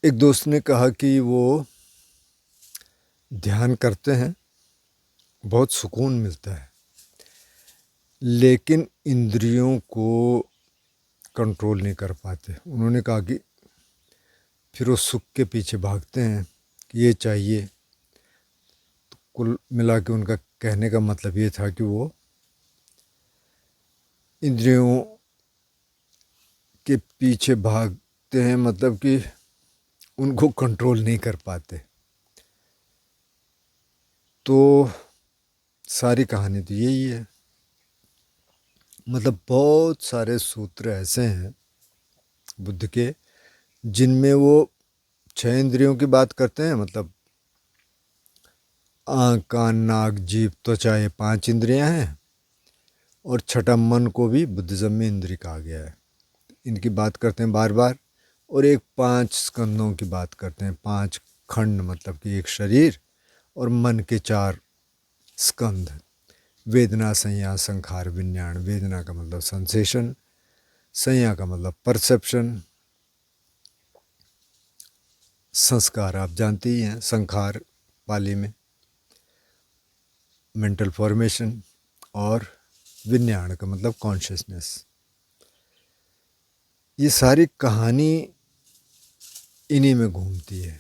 एक दोस्त ने कहा कि वो ध्यान करते हैं, बहुत सुकून मिलता है, लेकिन इंद्रियों को कंट्रोल नहीं कर पाते। उन्होंने कहा कि फिर वो सुख के पीछे भागते हैं कि ये चाहिए। तो कुल मिला के उनका कहने का मतलब ये था कि वो इंद्रियों के पीछे भागते हैं, मतलब कि उनको कंट्रोल नहीं कर पाते। तो सारी कहानी तो यही है। मतलब बहुत सारे सूत्र ऐसे हैं बुद्ध के जिनमें वो 6 इंद्रियों की बात करते हैं। मतलब आँख, कान, नाक, जीभ, त्वचा, ये 5 इंद्रियां हैं। और छठा मन को भी बुद्धिज्म में इंद्रिय कहा गया है। इनकी बात करते हैं बार बार। और एक 5 स्कंदों की बात करते हैं, 5 खंड, मतलब कि एक शरीर और मन के 4 स्कंद। वेदना, संज्ञा, संखार, विज्ञान। वेदना का मतलब सेंसेशन, संज्ञा का मतलब परसेप्शन, संस्कार आप जानते ही हैं, संखार पाली में मेंटल फॉर्मेशन, और विज्ञान का मतलब कॉन्शियसनेस। ये सारी कहानी इन्हीं में घूमती है।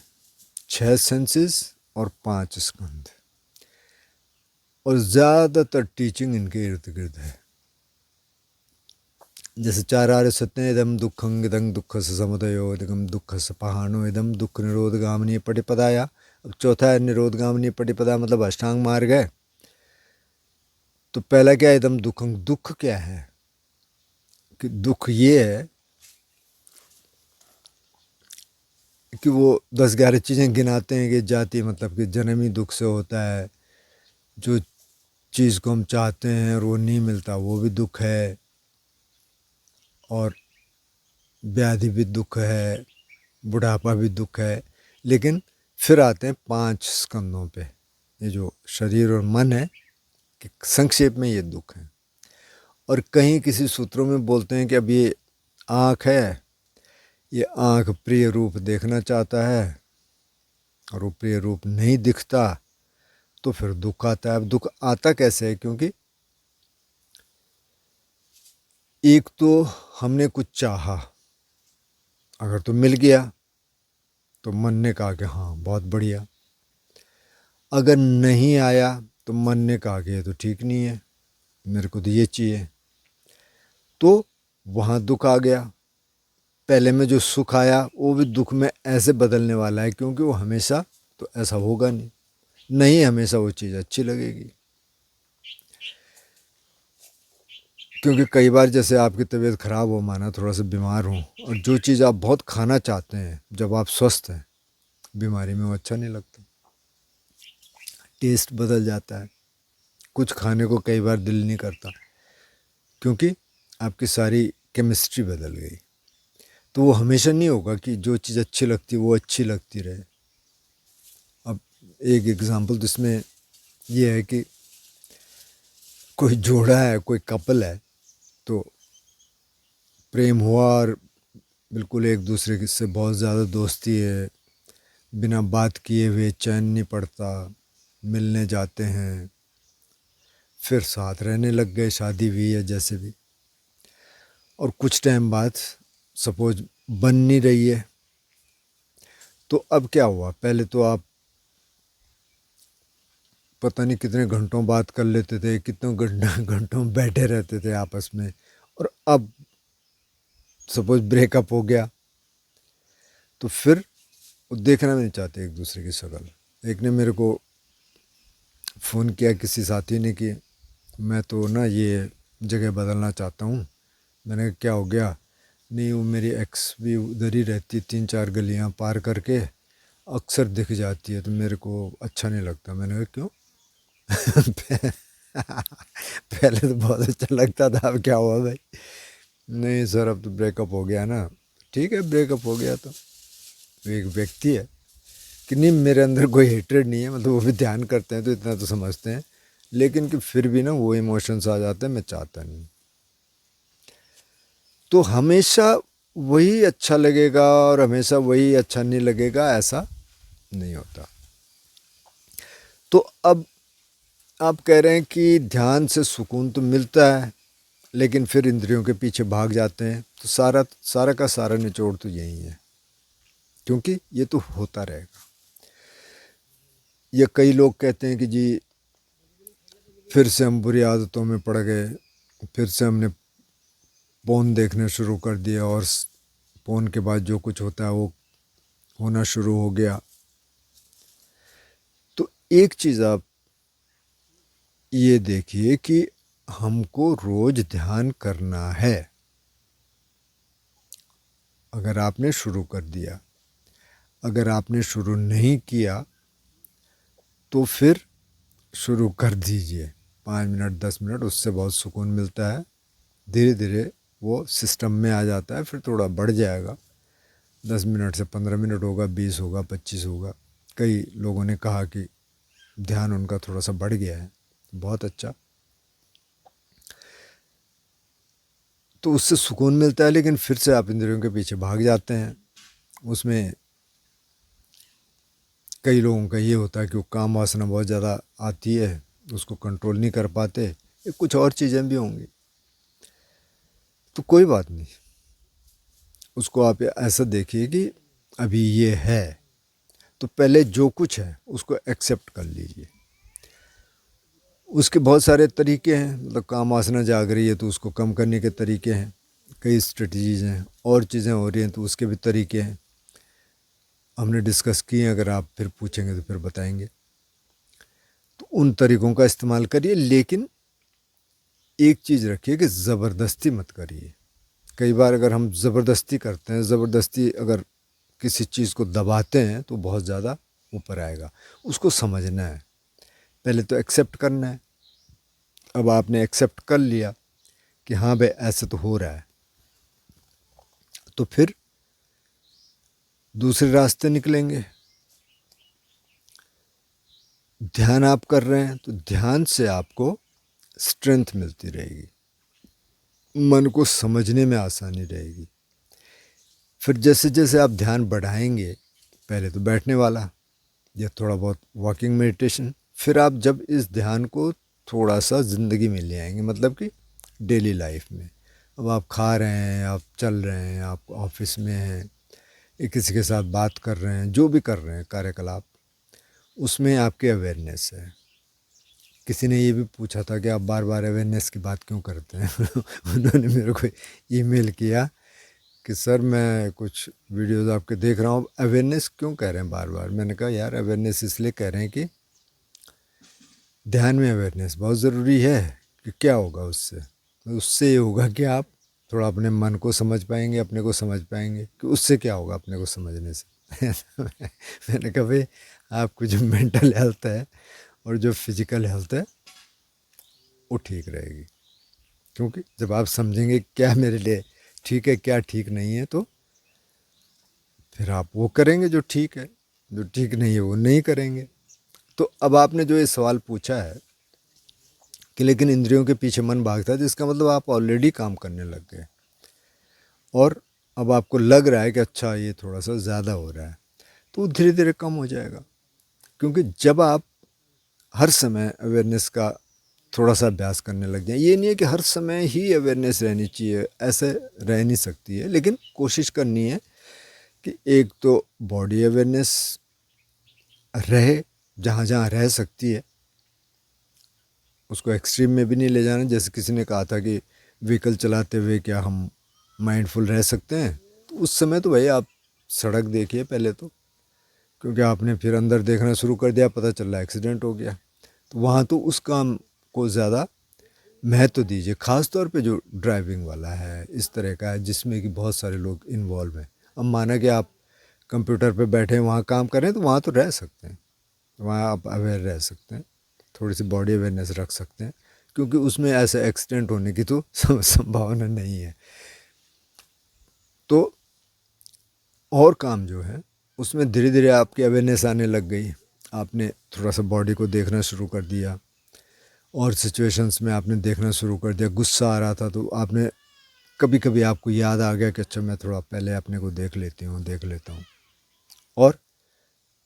6 सेंसेस और 5 स्कंद, और ज़्यादातर टीचिंग इनके इर्द गिर्द है। जैसे 4 आर्य सत्य, इदम दुखं इदं दुख से समुदयो इदम दुख से पहानो इदम दुख निरोधगामिनी पटिपदाया। अब चौथा है निरोधगामिनी पटिपदा, मतलब अष्टांग मार्ग है। तो पहला क्या है, इदम दुखं। दुख क्या है कि दुख ये है कि वो 10-11 चीज़ें गिनाते हैं कि जाति, मतलब कि जन्म ही दुख से होता है। जो चीज़ को हम चाहते हैं और वो नहीं मिलता, वो भी दुख है। और व्याधि भी दुख है, बुढ़ापा भी दुख है। लेकिन फिर आते हैं 5 स्कंदों पे। ये जो शरीर और मन है, कि संक्षेप में ये दुख है। और कहीं किसी सूत्रों में बोलते हैं कि अब ये आँख है, ये आँख प्रिय रूप देखना चाहता है और वो प्रिय रूप नहीं दिखता, तो फिर दुख आता है। अब दुख आता कैसे है? क्योंकि एक तो हमने कुछ चाहा, अगर तो मिल गया तो मन ने कहा कि हाँ बहुत बढ़िया। अगर नहीं आया तो मन ने कहा कि ये तो ठीक नहीं है, मेरे को तो ये चाहिए। तो वहाँ दुख आ गया। पहले में जो सुख आया वो भी दुख में ऐसे बदलने वाला है, क्योंकि वो हमेशा तो ऐसा होगा नहीं, नहीं हमेशा वो चीज़ अच्छी लगेगी। क्योंकि कई बार जैसे आपकी तबीयत ख़राब हो, माना थोड़ा सा बीमार हो, और जो चीज़ आप बहुत खाना चाहते हैं जब आप स्वस्थ हैं, बीमारी में वो अच्छा नहीं लगता, टेस्ट बदल जाता है। कुछ खाने को कई बार दिल नहीं करता, क्योंकि आपकी सारी केमिस्ट्री बदल गई। तो वो हमेशा नहीं होगा कि जो चीज़ अच्छी लगती वो अच्छी लगती रहे। अब एक एग्ज़ाम्पल तो इसमें ये है कि कोई जोड़ा है, कोई कपल है, तो प्रेम हुआ और बिल्कुल एक दूसरे से बहुत ज़्यादा दोस्ती है, बिना बात किए हुए चैन नहीं पड़ता, मिलने जाते हैं, फिर साथ रहने लग गए, शादी हुई है जैसे भी। और कुछ टाइम बाद सपोज बन नहीं रही है, तो अब क्या हुआ? पहले तो आप पता नहीं कितने घंटों बात कर लेते थे, कितने घंटों बैठे रहते थे आपस में। और अब सपोज ब्रेकअप हो गया, तो फिर वो देखना भी नहीं चाहते एक दूसरे की शक्ल। एक ने मेरे को फ़ोन किया, किसी साथी ने, कि मैं तो ना ये जगह बदलना चाहता हूँ। मैंने कहा क्या हो गया? नहीं, वो मेरी एक्स भी उधर ही रहती, 3-4 गलियाँ पार करके अक्सर दिख जाती है, तो मेरे को अच्छा नहीं लगता। मैंने कहा क्यों? पहले तो बहुत अच्छा लगता था, अब क्या हुआ भाई? नहीं सर, अब तो ब्रेकअप हो गया ना। ठीक है, ब्रेकअप हो गया तो एक व्यक्ति है कि नहीं, मेरे अंदर कोई हेट्रेड नहीं है, मतलब वो भी ध्यान करते हैं तो इतना तो समझते हैं, लेकिन कि फिर भी ना वो इमोशंस आ जाते हैं, मैं चाहता नहीं। तो हमेशा वही अच्छा लगेगा और हमेशा वही अच्छा नहीं लगेगा, ऐसा नहीं होता। तो अब आप कह रहे हैं कि ध्यान से सुकून तो मिलता है, लेकिन फिर इंद्रियों के पीछे भाग जाते हैं। तो सारा सारा का सारा निचोड़ तो यही है, क्योंकि ये तो होता रहेगा। ये कई लोग कहते हैं कि जी फिर से हम बुरी आदतों में पड़ गए, फिर से हमने फ़ोन देखने शुरू कर दिया और फ़ोन के बाद जो कुछ होता है वो होना शुरू हो गया। तो एक चीज़ आप ये देखिए कि हमको रोज़ ध्यान करना है। अगर आपने शुरू कर दिया, अगर आपने शुरू नहीं किया तो फिर शुरू कर दीजिए। 5 मिनट 10 मिनट, उससे बहुत सुकून मिलता है। धीरे धीरे वो सिस्टम में आ जाता है, फिर थोड़ा बढ़ जाएगा। 10 मिनट से 15 मिनट होगा, 20 होगा, 25 होगा। कई लोगों ने कहा कि ध्यान उनका थोड़ा सा बढ़ गया है, बहुत अच्छा। तो उससे सुकून मिलता है, लेकिन फिर से आप इंद्रियों के पीछे भाग जाते हैं। उसमें कई लोगों का ये होता है कि वो काम वासना बहुत ज़्यादा आती है, उसको कंट्रोल नहीं कर पाते। ये कुछ और चीज़ें भी होंगी, तो कोई बात नहीं। उसको आप ऐसा देखिए कि अभी ये है, तो पहले जो कुछ है उसको एक्सेप्ट कर लीजिए। उसके बहुत सारे तरीके हैं, मतलब काम वासना जाग रही है तो उसको कम करने के तरीके हैं, कई स्ट्रेटजीज़ हैं। और चीज़ें हो रही हैं तो उसके भी तरीके हैं, हमने डिस्कस किए हैं। अगर आप फिर पूछेंगे तो फिर बताएंगे। तो उन तरीक़ों का इस्तेमाल करिए, लेकिन एक चीज़ रखिए कि ज़बरदस्ती मत करिए। कई बार अगर हम ज़बरदस्ती करते हैं, ज़बरदस्ती अगर किसी चीज़ को दबाते हैं तो बहुत ज़्यादा ऊपर आएगा। उसको समझना है, पहले तो एक्सेप्ट करना है। अब आपने एक्सेप्ट कर लिया कि हाँ भाई ऐसे तो हो रहा है, तो फिर दूसरे रास्ते निकलेंगे। ध्यान आप कर रहे हैं तो ध्यान से आपको स्ट्रेंथ मिलती रहेगी, मन को समझने में आसानी रहेगी। फिर जैसे जैसे आप ध्यान बढ़ाएंगे, पहले तो बैठने वाला या थोड़ा बहुत वॉकिंग मेडिटेशन, फिर आप जब इस ध्यान को थोड़ा सा ज़िंदगी में ले आएंगे, मतलब कि डेली लाइफ में। अब आप खा रहे हैं, आप चल रहे हैं, आप ऑफिस में हैं, या किसी के साथ बात कर रहे हैं, जो भी कर रहे हैं कार्यकलाप, उसमें आपकी अवेयरनेस है। किसी ने ये भी पूछा था कि आप बार बार अवेयरनेस की बात क्यों करते हैं उन्होंने मेरे को ईमेल किया कि सर मैं कुछ वीडियोस आपके देख रहा हूँ, अवेयरनेस क्यों कह रहे हैं बार बार। मैंने कहा यार अवेयरनेस इसलिए कह रहे हैं कि ध्यान में अवेयरनेस बहुत ज़रूरी है। कि क्या होगा उससे, उससे ये होगा कि आप थोड़ा अपने मन को समझ पाएंगे, अपने को समझ पाएंगे। कि उससे क्या होगा अपने को समझने से मैंने कहा भाई आपको जो मेंटल हेल्थ है और जो फिजिकल हेल्थ है वो ठीक रहेगी। क्योंकि जब आप समझेंगे क्या मेरे लिए ठीक है क्या ठीक नहीं है, तो फिर आप वो करेंगे जो ठीक है, जो ठीक नहीं है वो नहीं करेंगे। तो अब आपने जो ये सवाल पूछा है कि लेकिन इंद्रियों के पीछे मन भागता है, तो इसका मतलब आप ऑलरेडी काम करने लग गए और अब आपको लग रहा है कि अच्छा ये थोड़ा सा ज़्यादा हो रहा है, तो धीरे धीरे कम हो जाएगा। क्योंकि जब आप हर समय अवेयरनेस का थोड़ा सा अभ्यास करने लग जाए, ये नहीं है कि हर समय ही अवेयरनेस रहनी चाहिए, ऐसे रह नहीं सकती है, लेकिन कोशिश करनी है कि एक तो बॉडी अवेयरनेस रहे जहाँ जहाँ रह सकती है। उसको एक्सट्रीम में भी नहीं ले जाना। जैसे किसी ने कहा था कि व्हीकल चलाते हुए क्या हम माइंडफुल रह सकते हैं, तो उस समय तो भाई आप सड़क देखिए पहले तो। क्योंकि आपने फिर अंदर देखना शुरू कर दिया, पता चल रहा है एक्सीडेंट हो गया, तो वहाँ तो उस काम को ज़्यादा महत्व दीजिए। ख़ास तौर पे जो ड्राइविंग वाला है, इस तरह का है जिसमें कि बहुत सारे लोग इन्वॉल्व हैं। अब माना कि आप कंप्यूटर पे बैठे हैं, वहाँ काम कर रहे हैं, तो वहाँ तो रह सकते हैं, वहाँ आप अवेयर रह सकते हैं, थोड़ी सी बॉडी अवेयरनेस रख सकते हैं। क्योंकि उसमें ऐसे एक्सीडेंट होने की तो संभावना नहीं है। तो और काम जो है उसमें धीरे धीरे आपकी अवेयरनेस आने लग गई, आपने थोड़ा सा बॉडी को देखना शुरू कर दिया, और सिचुएशंस में आपने देखना शुरू कर दिया। गुस्सा आ रहा था तो आपने कभी कभी आपको याद आ गया कि अच्छा मैं थोड़ा पहले अपने को देख लेता हूँ, और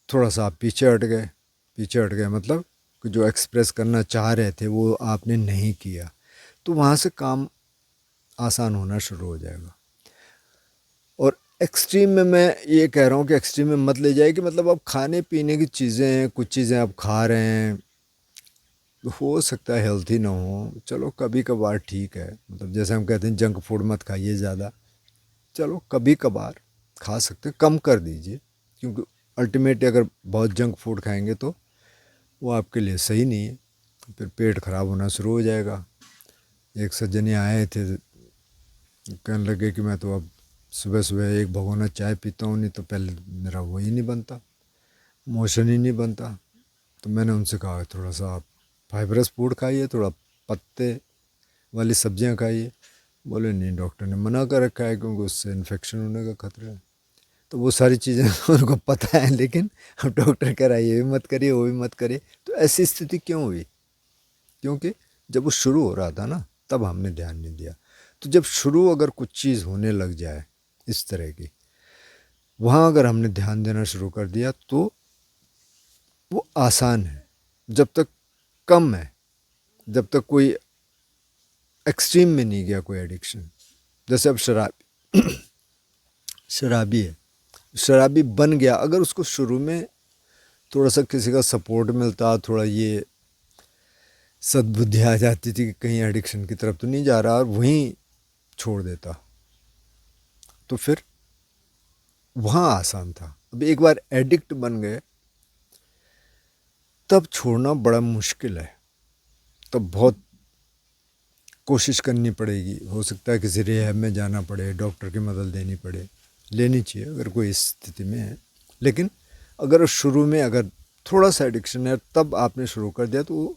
थोड़ा सा आप पीछे हट गए मतलब कि जो एक्सप्रेस करना चाह रहे थे वो आपने नहीं किया, तो वहाँ से काम आसान होना शुरू हो जाएगा। और एक्सट्रीम में मैं ये कह रहा हूँ कि एक्सट्रीम में मत ले जाए कि मतलब आप खाने पीने की चीज़ें हैं, कुछ चीज़ें आप खा रहे हैं, हो सकता है हेल्थी ना हो, चलो कभी कभार ठीक है, मतलब जैसे हम कहते हैं जंक फूड मत खाइए ज़्यादा, चलो कभी कभार खा सकते हैं, कम कर दीजिए, क्योंकि अल्टीमेटली अगर बहुत जंक फूड खाएंगे तो वो आपके लिए सही नहीं है, फिर पेट ख़राब होना शुरू हो जाएगा। एक सज्जन आए थे, कहने लगे कि मैं तो अब सुबह सुबह एक भगोना चाय पीता हूँ, नहीं तो पहले मेरा वही नहीं बनता, मोशन ही नहीं बनता। तो मैंने उनसे कहा थोड़ा सा आप फाइबरस फूड खाइए, थोड़ा पत्ते वाली सब्जियां खाइए। बोले नहीं, डॉक्टर ने मना कर रखा है क्योंकि उससे इन्फेक्शन होने का खतरा है। तो वो सारी चीज़ें उनको पता है, लेकिन अब डॉक्टर कह रहा है ये भी मत करिए वो भी मत करिए। तो ऐसी स्थिति क्यों हुई? क्योंकि जब वो शुरू हो रहा था ना, तब हमने ध्यान नहीं दिया। तो जब शुरू अगर कुछ चीज़ होने लग जाए इस तरह की, वहाँ अगर हमने ध्यान देना शुरू कर दिया तो वो आसान है, जब तक कम है, जब तक कोई एक्सट्रीम में नहीं गया कोई एडिक्शन। जैसे अब शराबी है, शराबी बन गया, अगर उसको शुरू में थोड़ा सा किसी का सपोर्ट मिलता, थोड़ा ये सद्बुद्धि आ जाती थी कि कहीं एडिक्शन की तरफ तो नहीं जा रहा, और वहीं छोड़ देता, तो फिर वहाँ आसान था। अब एक बार एडिक्ट बन गए तब छोड़ना बड़ा मुश्किल है, तब बहुत कोशिश करनी पड़ेगी। हो सकता है किसी रिहैब में जाना पड़े, डॉक्टर की मदद लेनी पड़े, लेनी चाहिए अगर कोई इस स्थिति में है। लेकिन अगर शुरू में अगर थोड़ा सा एडिक्शन है तब आपने शुरू कर दिया तो वो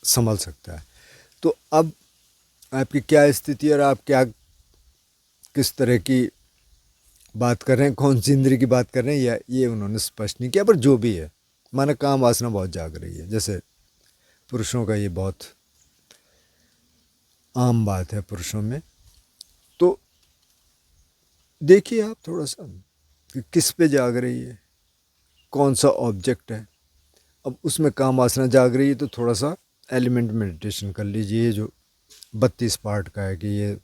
संभल सकता है। तो अब आपकी क्या स्थिति है और आप क्या किस तरह की बात कर रहे हैं, कौन सी इंद्री की बात कर रहे हैं, या ये उन्होंने स्पष्ट नहीं किया, पर जो भी है, माना काम वासना बहुत जाग रही है, जैसे पुरुषों का ये बहुत आम बात है पुरुषों में। तो देखिए आप थोड़ा सा कि किस पे जाग रही है, कौन सा ऑब्जेक्ट है। अब उसमें काम वासना जाग रही है तो थोड़ा सा एलिमेंट मेडिटेशन कर लीजिए, जो 32 पार्ट का है कि ये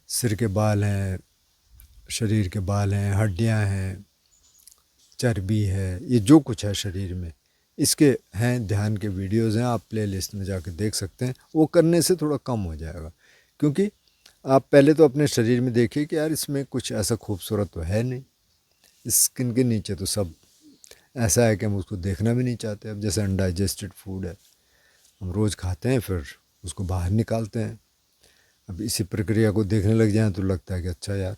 सिर के बाल हैं, शरीर के बाल हैं, हड्डियां हैं, चर्बी है, ये जो कुछ है शरीर में, इसके हैं ध्यान के वीडियोज़ हैं, आप प्लेलिस्ट में जाकर देख सकते हैं। वो करने से थोड़ा कम हो जाएगा, क्योंकि आप पहले तो अपने शरीर में देखिए कि यार इसमें कुछ ऐसा खूबसूरत तो है नहीं, स्किन के नीचे तो सब ऐसा है कि हम उसको देखना भी नहीं चाहते। अब जैसे अनडाइजेस्टेड फूड है, हम रोज़ खाते हैं फिर उसको बाहर निकालते हैं। अब इसी प्रक्रिया को देखने लग जाएं तो लगता है कि अच्छा यार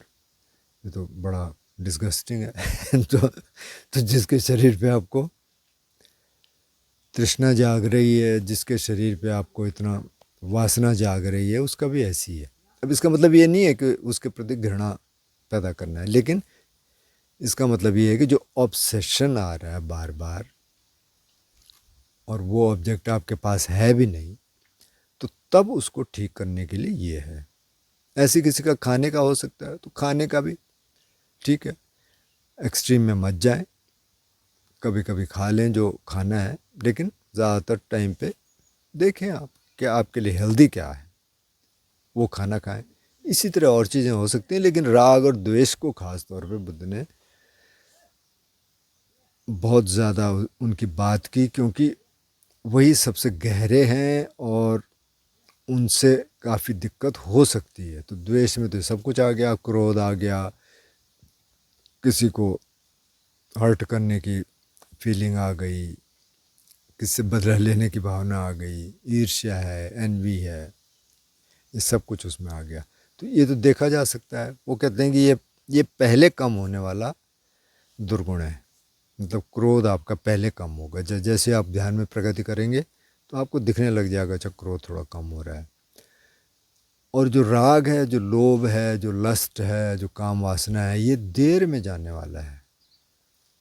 ये तो बड़ा डिस्गस्टिंग है। तो जिसके शरीर पे आपको तृष्णा जाग रही है, जिसके शरीर पे आपको इतना वासना जाग रही है, उसका भी ऐसी है। अब इसका मतलब ये नहीं है कि उसके प्रति घृणा पैदा करना है, लेकिन इसका मतलब ये है कि जो ऑब्सेशन आ रहा है बार बार और वो ऑब्जेक्ट आपके पास है भी नहीं, तो तब उसको ठीक करने के लिए ये है। ऐसे किसी का खाने का हो सकता है तो खाने का भी ठीक है, एक्सट्रीम में मत जाएं, कभी कभी खा लें जो खाना है, लेकिन ज़्यादातर टाइम पे देखें आप कि आपके लिए हेल्दी क्या है, वो खाना खाएं। इसी तरह और चीज़ें हो सकती हैं, लेकिन राग और द्वेष को ख़ास तौर पे बुद्ध ने बहुत ज़्यादा उनकी बात की, क्योंकि वही सबसे गहरे हैं और उनसे काफ़ी दिक्कत हो सकती है। तो द्वेष में तो सब कुछ आ गया, क्रोध आ गया, किसी को हर्ट करने की फीलिंग आ गई, किससे बदला लेने की भावना आ गई, ईर्ष्या है, एनवी है, ये सब कुछ उसमें आ गया। तो ये तो देखा जा सकता है। वो कहते हैं कि ये पहले कम होने वाला दुर्गुण है, मतलब क्रोध आपका पहले कम होगा। जैसे आप ध्यान में प्रगति करेंगे तो आपको दिखने लग जाएगा अच्छा क्रोध थोड़ा कम हो रहा है। और जो राग है, जो लोभ है, जो लस्ट है, जो काम वासना है, ये देर में जाने वाला है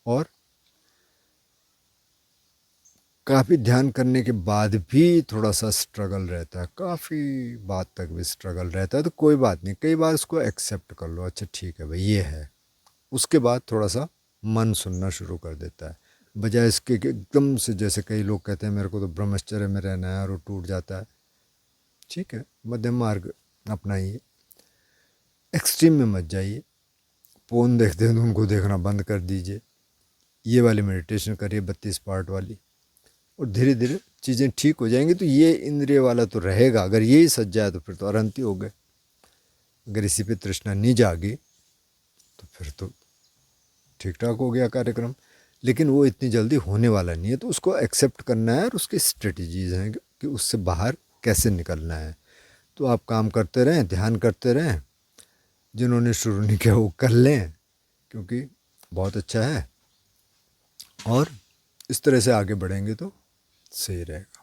और काफ़ी ध्यान करने के बाद भी थोड़ा सा स्ट्रगल रहता है, काफ़ी बात तक भी स्ट्रगल रहता है, तो कोई बात नहीं, कई बार उसको एक्सेप्ट कर लो, अच्छा ठीक है भाई ये है। उसके बाद थोड़ा सा मन सुनना शुरू कर देता है, बजाय इसके कि एकदम से, जैसे कई लोग कहते हैं मेरे को तो ब्रह्मचर्य में रहना है और वो टूट जाता है। ठीक है, मध्यम मार्ग अपनाइए, एक्सट्रीम में मत जाइए। फ़ोन देखते हैं तो उनको देखना बंद कर दीजिए, ये वाली मेडिटेशन करिए 32 पार्ट वाली, और धीरे धीरे चीज़ें ठीक हो जाएंगी। तो ये इंद्रिय वाला तो रहेगा, अगर यही सज जाए तो फिर तो अरंती हो गए। अगर इसी पे तृष्णा नहीं जागी तो फिर तो ठीक ठाक हो गया कार्यक्रम, लेकिन वो इतनी जल्दी होने वाला नहीं है। तो उसको एक्सेप्ट करना है और उसकी स्ट्रेटजीज़ हैं कि उससे बाहर कैसे निकलना है। तो आप काम करते रहें, ध्यान करते रहें, जिन्होंने शुरू नहीं किया वो कर लें, क्योंकि बहुत अच्छा है, और इस तरह से आगे बढ़ेंगे तो सही रहेगा।